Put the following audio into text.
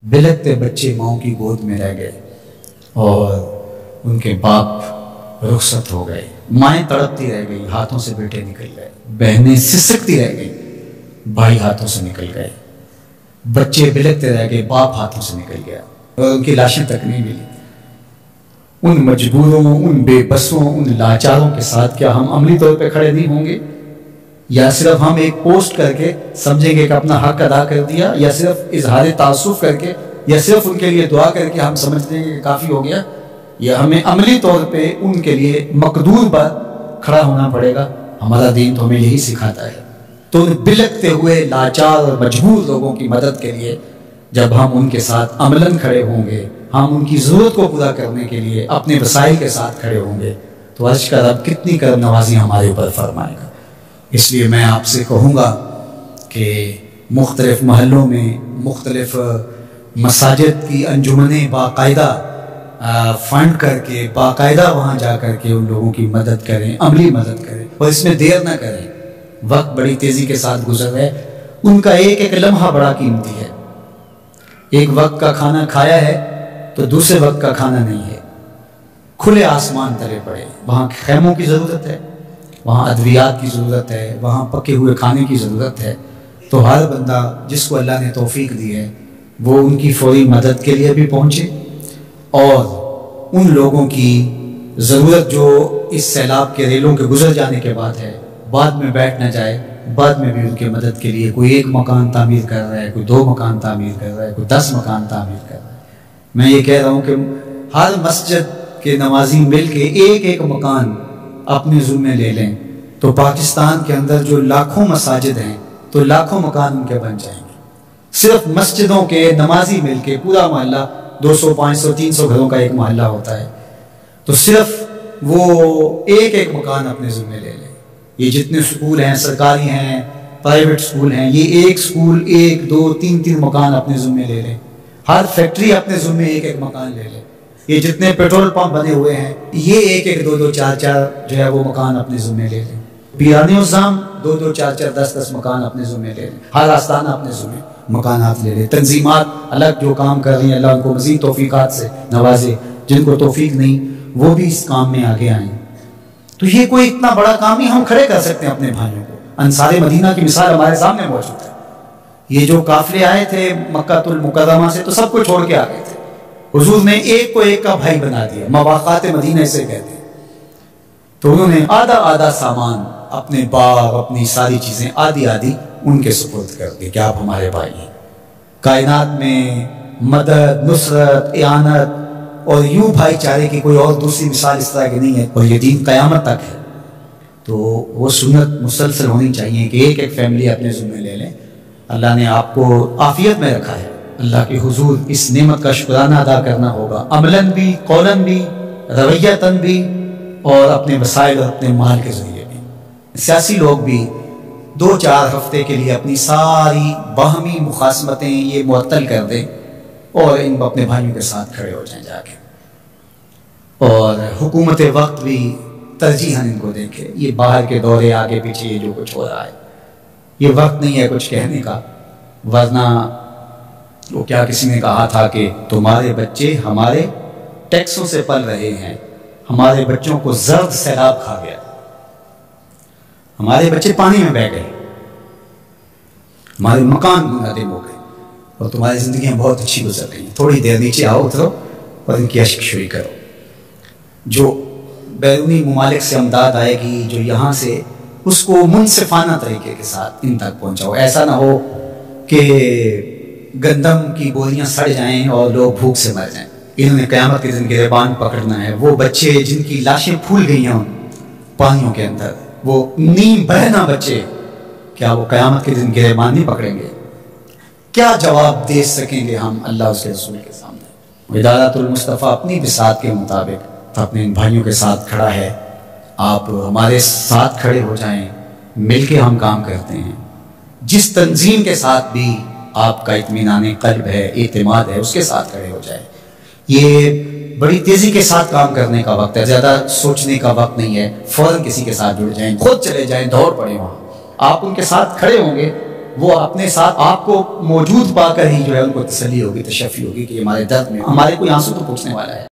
बिलखते बच्चे माँ की गोद में रह गए और उनके बाप रुखसत हो गए। माएँ तड़पती रह गई, हाथों से बेटे निकल गए। बहनें सिसकती रह गई, भाई हाथों से निकल गए। बच्चे बिलखते रह गए, बाप हाथों से निकल गया और उनकी लाशें तक नहीं मिली। उन मजबूरों, उन बेबसों, उन लाचारों के साथ क्या हम अमली तौर पे खड़े नहीं होंगे? या सिर्फ हम एक पोस्ट करके समझेंगे कि अपना हक अदा कर दिया, या सिर्फ इजहार तासुफ करके, या सिर्फ उनके लिए दुआ करके हम समझ लेंगे कि काफ़ी हो गया? या हमें अमली तौर पे उनके लिए मकदूर पर खड़ा होना पड़ेगा? हमारा दीन तो हमें यही सिखाता है। तो उन बिलखते हुए लाचार और मजबूर लोगों की मदद के लिए जब हम उनके साथ अमलन खड़े होंगे, हम उनकी ज़रूरत को पूरा करने के लिए अपने वसाइल के साथ खड़े होंगे, तो अर्ज का रब कितनी करम नवाजी हमारे ऊपर फरमाएगा। इसलिए मैं आपसे कहूँगा कि मुख्तलिफ़ महलों में मुख्तलिफ़ मसाजिद की अंजुमनें बाकायदा फ़ंड करके बाकायदा वहाँ जा कर के उन लोगों की मदद करें, अमली मदद करें, और इसमें देर ना करें। वक्त बड़ी तेज़ी के साथ गुजर है, उनका एक एक लम्हा बड़ा कीमती है। एक वक्त का खाना खाया है तो दूसरे वक्त का खाना नहीं है। खुले आसमान तले पड़े, वहाँ खैमों की ज़रूरत है, वहाँ अद्वियात की ज़रूरत है, वहाँ पके हुए खाने की ज़रूरत है। तो हर बंदा जिसको अल्लाह ने तौफीक दी है वो उनकी फौरी मदद के लिए भी पहुँचे, और उन लोगों की ज़रूरत जो इस सैलाब के रेलों के गुजर जाने के बाद है, बाद में बैठ ना जाए, बाद में भी उनके मदद के लिए कोई एक मकान तामीर कर रहा है, कोई 2 मकान तामीर कर रहा है, कोई 10 मकान तामीर कर रहा है। मैं ये कह रहा हूँ कि हर मस्जिद के नमाजी मिल के एक एक मकान अपने ज़िम्मे ले लें तो पाकिस्तान के अंदर जो लाखों मसाजिद हैं तो लाखों मकान उनके बन जाएंगे। सिर्फ मस्जिदों के नमाजी मिल के पूरा मोहल्ला 200, 500, 300 घरों का एक मोहल्ला होता है, तो सिर्फ वो एक एक मकान अपने ज़िम्मे ले लें। ये जितने स्कूल हैं, सरकारी हैं, प्राइवेट स्कूल हैं, ये एक स्कूल 1, 2, 3 मकान अपने ज़िम्मे ले लें। हर फैक्ट्री अपने ज़िम्मे एक एक मकान ले लें। ये जितने पेट्रोल पंप बने हुए हैं, ये 1, 2, 4 जो है वो मकान अपने ज़िम्मे ले लें। पीरानी उज़ाम 2, 4, 10 मकान अपने ज़िम्मे ले लें। हर आस्थाना अपने ज़िम्मे मकानात ले लें। तंजीमात अलग जो काम कर रही हैं, अल्लाह उनको मज़ीद तौफीक़ात से नवाजे। जिनको तौफीक नहीं वो भी इस काम में आगे आएँ। तो ये कोई इतना बड़ा काम ही हम खड़े कर सकते हैं अपने भाइयों को। अंसारे मदीना की मिसाल हमारे सामने मौजूद है। ये जो काफिले आए थे मक्कातुल मुकर्रमा से तो सबको छोड़ के आ गए थे। हुजूर ने एक को एक का भाई बना दिया, मवाक़ात मदीना से कहते हैं। तो उन्होंने आधा आधा सामान, अपने बाग, अपनी सारी चीज़ें आधी आधी उनके सुपुर्द कर दी कि आप हमारे भाई हैं। कायनात में मदद, नुसरत, इआनत और यूं भाईचारे की कोई और दूसरी मिसाल इस तरह की नहीं है, और ये दीन क़यामत तक है। तो वो सुन्नत मुसलसल होनी चाहिए कि एक एक फैमिली अपने ज़िम्मे ले लें। अल्लाह ने आपको आफियत में रखा है, अल्लाह के हुजूर इस नेमत का शुक्राना अदा करना होगा, अमलन भी, कौलन भी, रवैयतन भी, और अपने वसाइल और अपने माल के ज़रिए भी। सियासी लोग भी 2-4 हफ्ते के लिए अपनी सारी बाहमी मुखासमतें ये मुअत्तल कर दें और इन अपने भाइयों के साथ खड़े हो जाएं जाके। और हुकूमत वक्त भी तरजीहन इनको देखे। ये बाहर के दौरे आगे पीछे ये जो कुछ हो रहा है, ये वक्त नहीं है कुछ कहने का। वरना वो क्या किसी ने कहा था कि तुम्हारे बच्चे हमारे टैक्सों से पल रहे हैं, हमारे बच्चों को जर्द सैलाब खा गया, हमारे बच्चे पानी में बह गए, हमारे मकान मुनहदम हो गए, और तुम्हारी ज़िंदगियाँ बहुत अच्छी गुजर रही हैं। थोड़ी देर नीचे आओ, उतरो और इनकी अश्कशुई करो। जो बैरूनी ममालिक से अमदाद आएगी, जो यहाँ से, उसको मुनसिफाना तरीके के साथ इन तक पहुँचाओ। ऐसा ना हो कि गंदम की बोरियां सड़ जाएं और लोग भूख से मर जाएं। इन्होंने क़यामत के दिन गिरबान पकड़ना है। वो बच्चे जिनकी लाशें फूल गई हैं पानियों के अंदर, वो नीम बहना बच्चे, क्या वो क़यामत के दिन गिरबान नहीं पकड़ेंगे? क्या जवाब दे सकेंगे हम अल्लाह उसके रसूल के सामने? हिदायतुल मुस्तफ़ा अपनी बिसात के मुताबिक अपने इन भाइयों के साथ खड़ा है। आप हमारे साथ खड़े हो जाएं, मिलके हम काम करते हैं। जिस तंजीम के साथ भी आपका इत्मीनान क़ल्ब है, एतमाद है, उसके साथ खड़े हो जाए। ये बड़ी तेज़ी के साथ काम करने का वक्त है, ज़्यादा सोचने का वक्त नहीं है। फ़ौरन किसी के साथ जुड़ जाएं, खुद चले जाएं, दौड़ पड़े वहाँ। आप उनके साथ खड़े होंगे وہ اپنے ساتھ آپ کو موجود پا کر ہی جو ہے ان کو تسلی ہوگی، تشفی ہوگی کہ ہمارے درد میں ہمارے کوئی آنسو تو پوچھنے والا ہے۔